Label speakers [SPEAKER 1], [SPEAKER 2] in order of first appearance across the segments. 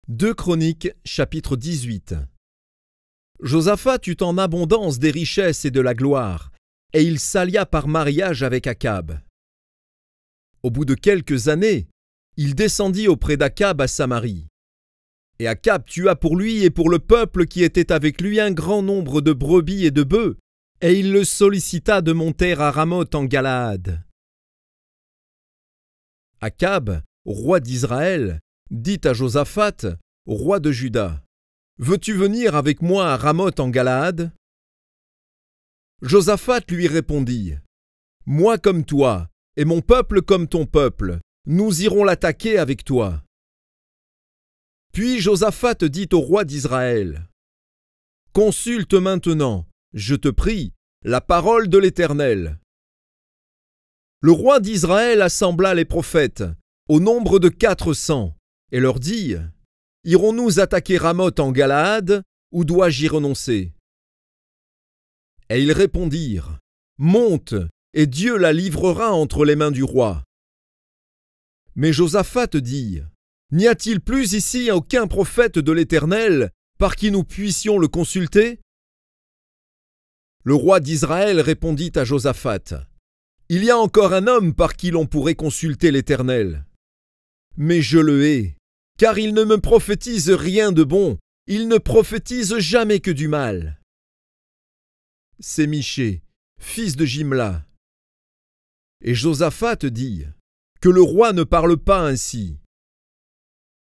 [SPEAKER 1] 2 Chroniques, chapitre 18. Josaphat eut en abondance des richesses et de la gloire, et il s'allia par mariage avec Akab. Au bout de quelques années, il descendit auprès d'Akab à Samarie. Et Akab tua pour lui et pour le peuple qui était avec lui un grand nombre de brebis et de bœufs, et il le sollicita de monter à Ramoth en Galaad. Akab, roi d'Israël, dit à Josaphat, roi de Juda, « Veux-tu venir avec moi à Ramoth en Galaad » Josaphat lui répondit, « Moi comme toi, et mon peuple comme ton peuple, nous irons l'attaquer avec toi. » Puis Josaphat dit au roi d'Israël, « Consulte maintenant, je te prie, la parole de l'Éternel. » Le roi d'Israël assembla les prophètes, au nombre de 400, et leur dit, « Irons-nous attaquer Ramoth en Galaad, ou dois-je y renoncer » Et ils répondirent, « Monte, et Dieu la livrera entre les mains du roi. » Mais Josaphat dit, « N'y a-t-il plus ici aucun prophète de l'Éternel par qui nous puissions le consulter » Le roi d'Israël répondit à Josaphat, « Il y a encore un homme par qui l'on pourrait consulter l'Éternel. Mais je le hais, car il ne me prophétise rien de bon, il ne prophétise jamais que du mal. C'est Michée, fils de Jimla. » Et Josaphat dit, « Que le roi ne parle pas ainsi. »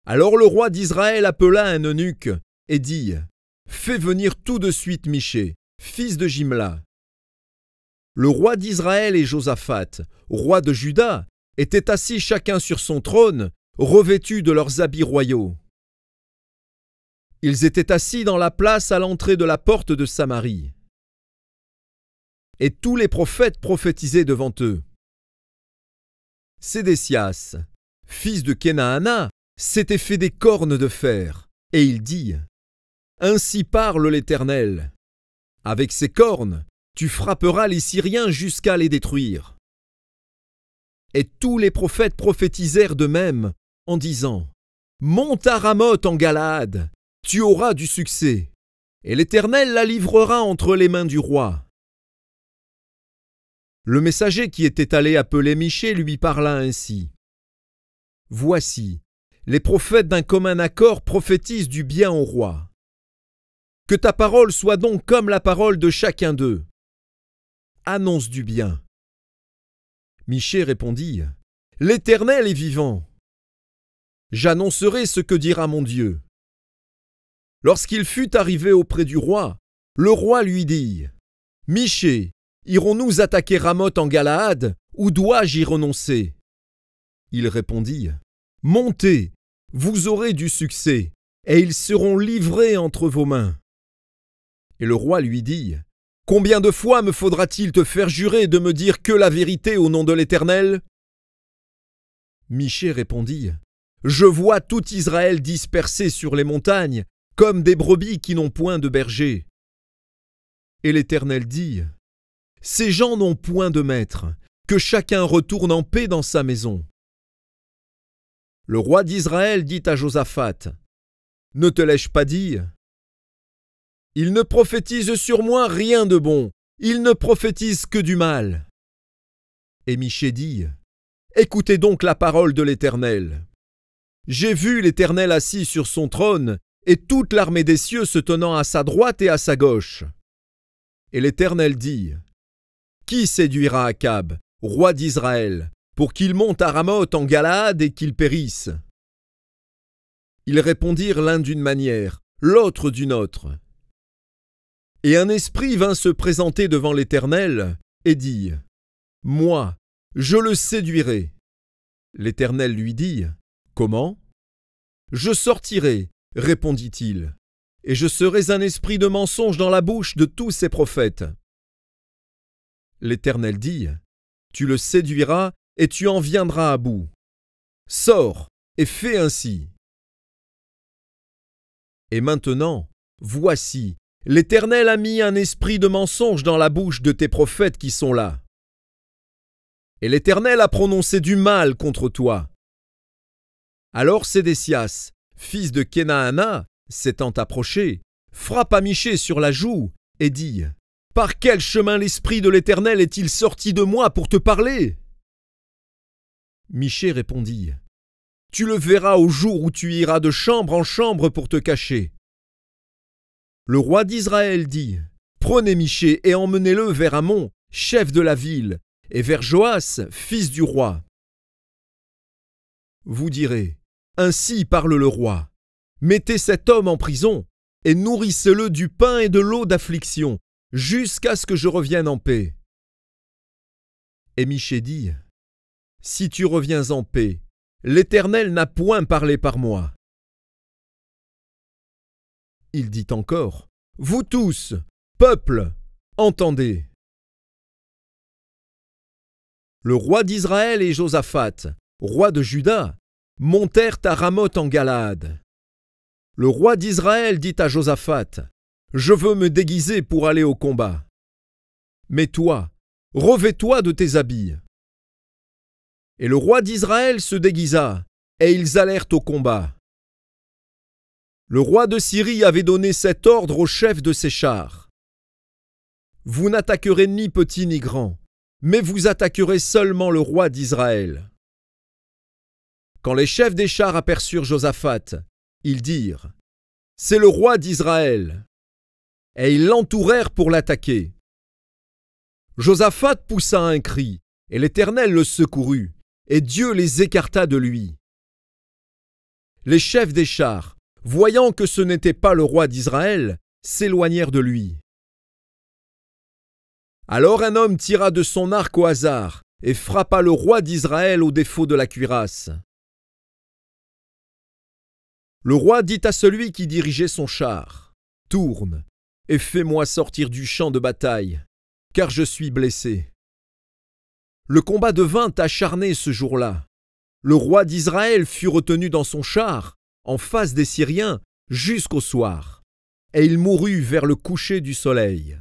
[SPEAKER 1] Alors le roi d'Israël appela un eunuque et dit, « Fais venir tout de suite Michée, fils de Jimla. » Le roi d'Israël et Josaphat, roi de Juda, étaient assis chacun sur son trône, revêtus de leurs habits royaux. Ils étaient assis dans la place à l'entrée de la porte de Samarie. Et tous les prophètes prophétisaient devant eux. Sédécias, fils de Kenaana, s'était fait des cornes de fer, et il dit, « Ainsi parle l'Éternel. Avec ces cornes, tu frapperas les Syriens jusqu'à les détruire. » Et tous les prophètes prophétisèrent de même, en disant, « Monte à Ramoth en Galaad, tu auras du succès, et l'Éternel la livrera entre les mains du roi. » Le messager qui était allé appeler Michée lui parla ainsi. « Voici, les prophètes d'un commun accord prophétisent du bien au roi. Que ta parole soit donc comme la parole de chacun d'eux. Annonce du bien. » Michée répondit, « L'Éternel est vivant. J'annoncerai ce que dira mon Dieu. » Lorsqu'il fut arrivé auprès du roi, le roi lui dit, « Michée, irons-nous attaquer Ramoth en Galaad, ou dois-je y renoncer » Il répondit, « Montez, vous aurez du succès, et ils seront livrés entre vos mains. » Et le roi lui dit, « Combien de fois me faudra-t-il te faire jurer de me dire que la vérité au nom de l'Éternel » Michée répondit, « Je vois tout Israël dispersé sur les montagnes, comme des brebis qui n'ont point de berger. » Et l'Éternel dit, « Ces gens n'ont point de maître, que chacun retourne en paix dans sa maison. » Le roi d'Israël dit à Josaphat, « Ne te l'ai-je pas dit ? Il ne prophétise sur moi rien de bon, il ne prophétise que du mal. » Et Michée dit, « Écoutez donc la parole de l'Éternel. J'ai vu l'Éternel assis sur son trône, et toute l'armée des cieux se tenant à sa droite et à sa gauche. » Et l'Éternel dit, « Qui séduira Akab, roi d'Israël, pour qu'il monte à Ramoth en Galaad et qu'il périsse » Ils répondirent l'un d'une manière, l'autre d'une autre. Et un esprit vint se présenter devant l'Éternel et dit, « Moi, je le séduirai. » L'Éternel lui dit, « Comment » ? « Je sortirai, répondit-il, et je serai un esprit de mensonge dans la bouche de tous ces prophètes. » L'Éternel dit, « Tu le séduiras et tu en viendras à bout. Sors et fais ainsi. » Et maintenant, voici, l'Éternel a mis un esprit de mensonge dans la bouche de tes prophètes qui sont là. Et l'Éternel a prononcé du mal contre toi. Alors Sédécias, fils de Kenaana, s'étant approché, frappa Michée sur la joue et dit « Par quel chemin l'Esprit de l'Éternel est-il sorti de moi pour te parler ?» Michée répondit « Tu le verras au jour où tu iras de chambre en chambre pour te cacher. » Le roi d'Israël dit « Prenez Michée et emmenez-le vers Amon, chef de la ville, et vers Joas, fils du roi. » Vous direz « Ainsi parle le roi. Mettez cet homme en prison et nourrissez-le du pain et de l'eau d'affliction, jusqu'à ce que je revienne en paix. » Et Michée dit « Si tu reviens en paix, l'Éternel n'a point parlé par moi. » Il dit encore « Vous tous, peuple, entendez. » Le roi d'Israël et Josaphat, roi de Juda, montèrent à Ramoth en Galaad. Le roi d'Israël dit à Josaphat « Je veux me déguiser pour aller au combat. Mais toi, revêts-toi de tes habits. » Et le roi d'Israël se déguisa, et ils allèrent au combat. Le roi de Syrie avait donné cet ordre au chef de ses chars. « Vous n'attaquerez ni petit ni grand, mais vous attaquerez seulement le roi d'Israël. » Quand les chefs des chars aperçurent Josaphat, ils dirent « C'est le roi d'Israël !» Et ils l'entourèrent pour l'attaquer. Josaphat poussa un cri, et l'Éternel le secourut, et Dieu les écarta de lui. Les chefs des chars, voyant que ce n'était pas le roi d'Israël, s'éloignèrent de lui. Alors un homme tira de son arc au hasard, et frappa le roi d'Israël au défaut de la cuirasse. Le roi dit à celui qui dirigeait son char, « Tourne, et fais-moi sortir du champ de bataille, car je suis blessé. » Le combat devint acharné ce jour-là. Le roi d'Israël fut retenu dans son char, en face des Syriens, jusqu'au soir, et il mourut vers le coucher du soleil.